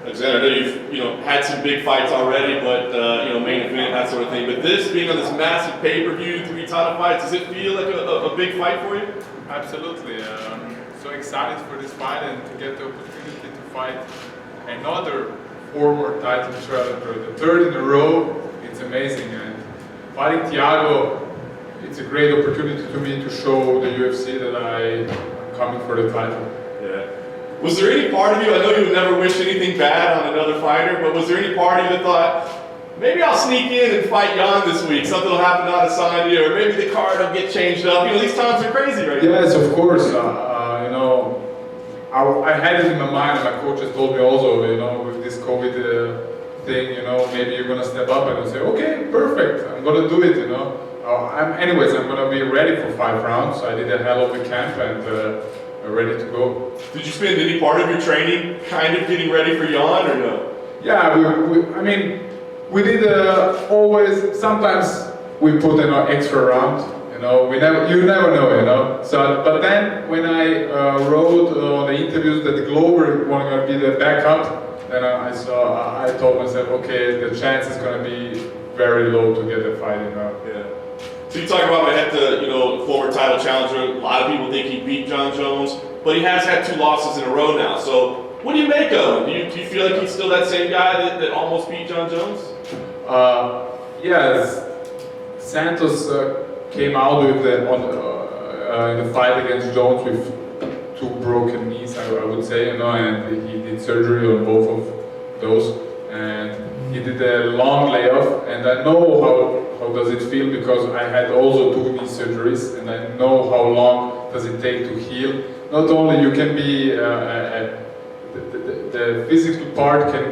Alexander, I know you've had some big fights already, but main event, that sort of thing. But this being on this massive pay-per-view, 3 title fights, does it feel like a big fight for you? Absolutely. So excited for this fight and to get the opportunity to fight another former title challenger, the 3rd in a row. It's amazing. And fighting Thiago, it's a great opportunity to me to show the UFC that I'm coming for the title. Yeah. Was there any part of you, I know you would never wish anything bad on another fighter, but was there any part of you that thought, maybe I'll sneak in and fight Jan this week, something will happen to Adesanya, or maybe the card will get changed up? These times are crazy right now. Yes, of course. I had it in my mind, and my coaches told me also, with this COVID thing, maybe you're gonna step up, and I say, okay, perfect, I'm gonna do it, I'm gonna be ready for 5 rounds. I did a hell of a camp and ready to go. Did you spend any part of your training kind of getting ready for Jan, or no? Yeah, we did always. Sometimes we put an extra round. You never know. So, but then when I wrote on the interviews that the Glover was going to be the backup, then I told myself, okay, the chance is going to be very low to get a fight. Yeah. So you talk about former title challenger. A lot of people think he beat Jon Jones, but he has had 2 losses in a row now. So what do you make of him? Do you feel like he's still that same guy that almost beat Jon Jones? Yes. Santos came out with in the fight against Jones with 2 broken knees, I would say, and he did surgery on both of those, and he did a long layoff, and I know how does it feel because I had also 2 knee surgeries, and I know how long does it take to heal. Not only you can be the physical part can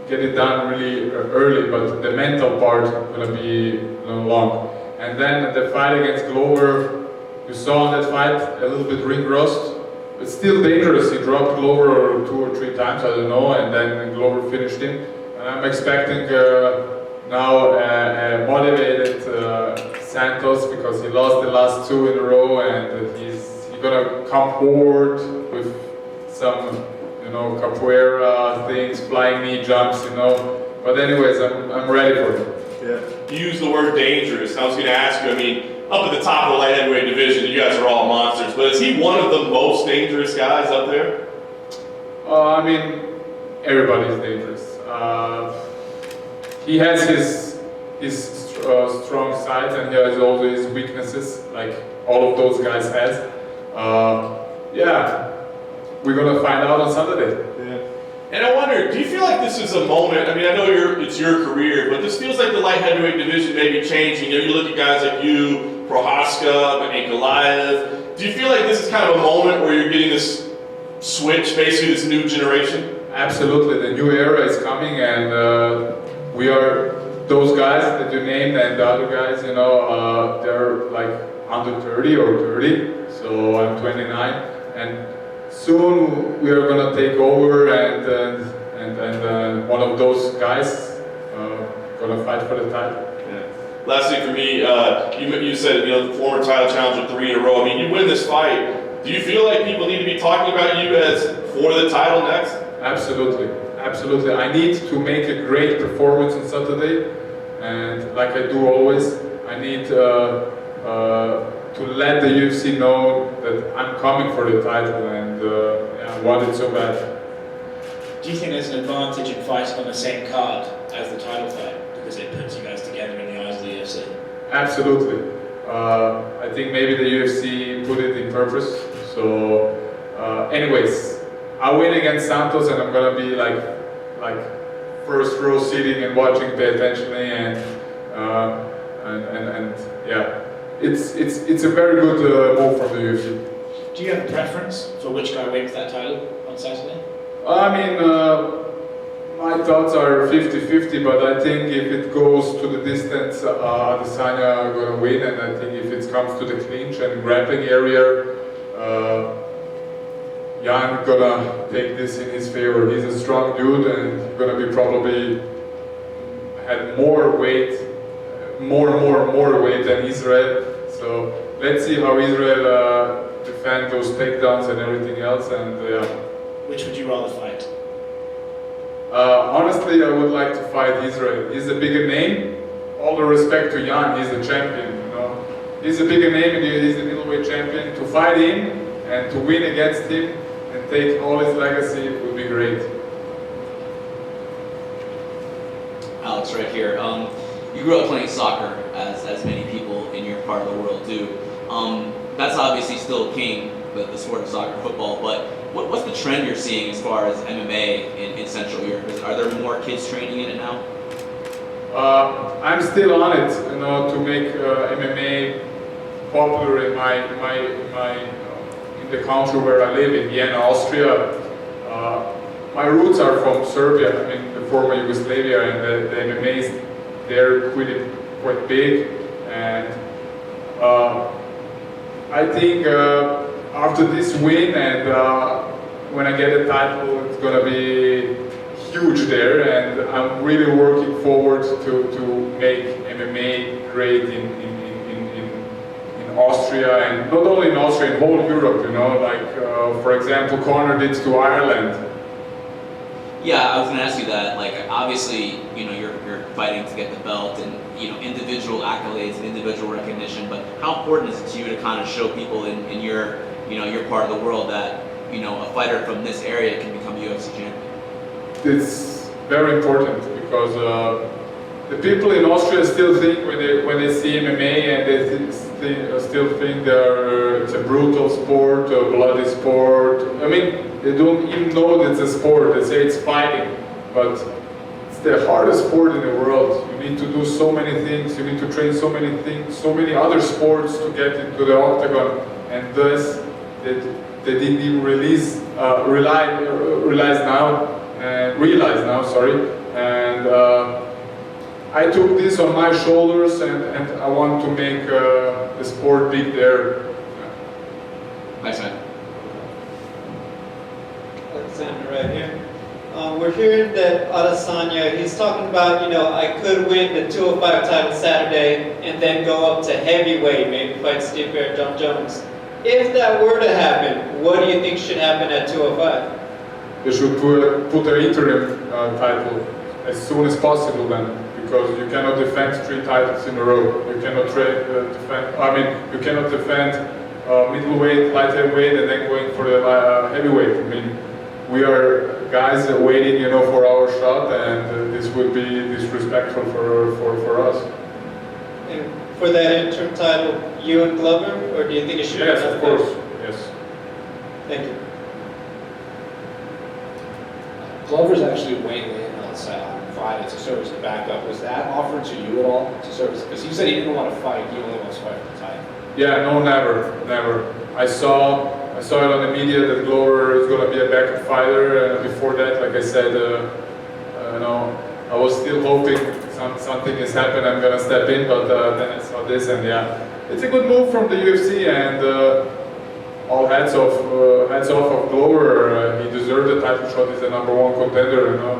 get it done really early, but the mental part gonna be long. And then the fight against Glover, you saw in that fight a little bit ring rust, but still dangerous. He dropped Glover 2 or 3 times, I don't know, and then Glover finished him. And I'm expecting now a motivated Santos because he lost the last 2 in a row, and he's gonna come forward with some capoeira things, flying knee jumps, But anyways, I'm ready for it. Yeah. You use the word dangerous. I was going to ask you, up at the top of the light heavyweight division, you guys are all monsters, but is he one of the most dangerous guys up there? Everybody's dangerous. He has his strong sides, and he has also his weaknesses, like all of those guys has. We're gonna find out on Saturday. Yeah. And I wonder, do you feel like this is a moment? I know it's your career, but this feels like the light heavyweight division may be changing. You look at guys like you, Prohaska, and Goliath. Do you feel like this is kind of a moment where you're getting this switch, basically this new generation? Absolutely, the new era is coming, and we are those guys that you named and the other guys. They're like under 30 or 30. So I'm 29, and soon we are gonna take over, and one of those guys gonna fight for the title. Yeah. Last thing for me, you said the former title challenger 3 in a row. You win this fight. Do you feel like people need to be talking about you as for the title next? Absolutely, absolutely. I need to make a great performance on Saturday, and like I do always, I need to let the UFC know that I'm coming for the title, and I want it so bad. Do you think there's an advantage in fighting on the same card as the title fight because it puts you guys together in the eyes of the UFC? Absolutely. I think maybe the UFC put it in purpose. So, anyways, I win against Santos, and I'm gonna be like first row sitting and watching, pay attentionally, and yeah. It's a very good move from the UFC. Do you have a preference for which guy wins that title on Saturday? My thoughts are 50-50, but I think if it goes to the distance, Adesanya are going to win, and I think if it comes to the clinch and grappling area, Jan gonna take this in his favor. He's a strong dude, and he's gonna be probably had more weight than Israel. So let's see how Israel defend those takedowns and everything else. And which would you rather fight? Honestly, I would like to fight Israel. He's a bigger name. All the respect to Jan, he's a champion. You know, he's a bigger name and he's a middleweight champion. To fight him and to win against him and take all his legacy would be great. Alex, right here. You grew up playing soccer, as many people in your part of the world do. That's obviously still king, the sport of soccer, football. But what's the trend you're seeing as far as MMA in Central Europe? Are there more kids training in it now? I'm still on it, you know, to make MMA popular in the country where I live, in Vienna, Austria. My roots are from Serbia, I mean the former Yugoslavia, and the MMAs there quite big. And I think after this win and when I get a title, it's gonna be huge there, and I'm really working forward to make MMA great in Austria, and not only in Austria, in whole Europe, you know, like for example, Conor did to Ireland. Yeah, I was going to ask you that. Like, obviously, you know, you're fighting to get the belt, and you know, individual accolades and individual recognition. But how important is it to you to kind of show people in your, you know, your part of the world that, you know, a fighter from this area can become UFC champion? It's very important because the people in Austria still think when they see MMA and they still think it's a brutal sport, a bloody sport. I mean, they don't even know that it's a sport. They say it's fighting, but it's the hardest sport in the world. You need to do so many things. You need to train so many things, so many other sports to get into the octagon, and thus they didn't even realize now. Sorry, and I took this on my shoulders, and I want to make the sport big there. Nice, man. Aleksandar right here. We're hearing that Adesanya, he's talking about, you know, I could win the 205 title Saturday and then go up to heavyweight, maybe fight Steve Bear, John Jones. If that were to happen, what do you think should happen at 205? They should put an interim title as soon as possible then, because you cannot defend 3 titles in a row. You cannot you cannot defend middleweight, light heavyweight, and then going for the heavyweight. I mean, we are guys waiting, you know, for our shot, and this would be disrespectful for us. And for that interim title, you and Glover, or do you think it should be? Yes, of course. Yes. Thank you. Glover's actually weighing in on Friday to serve as the backup. Was that offered to you at all to serve as? Because he said he didn't want to fight. He only wants to fight for the title. Yeah, no, never. I saw it on the media that Glover is going to be a backup fighter. Before that, like I said, I was still hoping something has happened. I'm going to step in, but then I saw this, and yeah, it's a good move from the UFC, and all hats off of Glover. He deserved the title shot. He's the #1 contender, you know.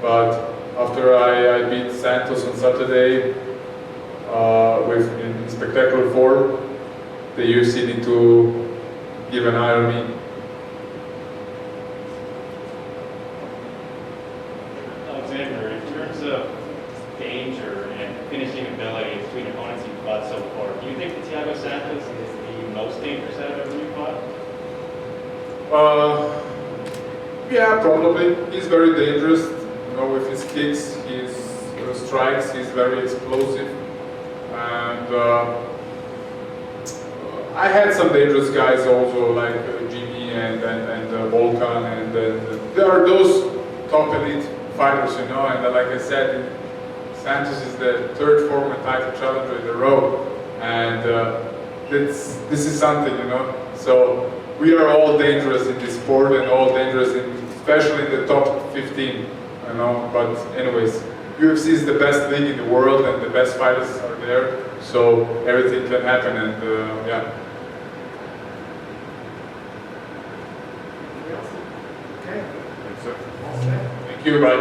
But after I beat Santos on Saturday in spectacular form, the UFC need to give an eye on me. Alexander, in terms of danger and finishing ability between opponents you've fought so far, do you think that Thiago Santos is the most dangerous out of everyone you fought? Yeah, probably. He's very dangerous. You know, with his kicks, his strikes, he's very explosive. And I had some dangerous guys also, like Jimmy and Volkan, and there are those top elite fighters, you know. And like I said, Santos is the 3rd former title challenger in a row, and this is something, you know. So we are all dangerous in this sport, and all dangerous especially in the top 15, you know. But anyways, UFC is the best league in the world, and the best fighters are there, so everything can happen, and yeah. Okay. Thank you, bye.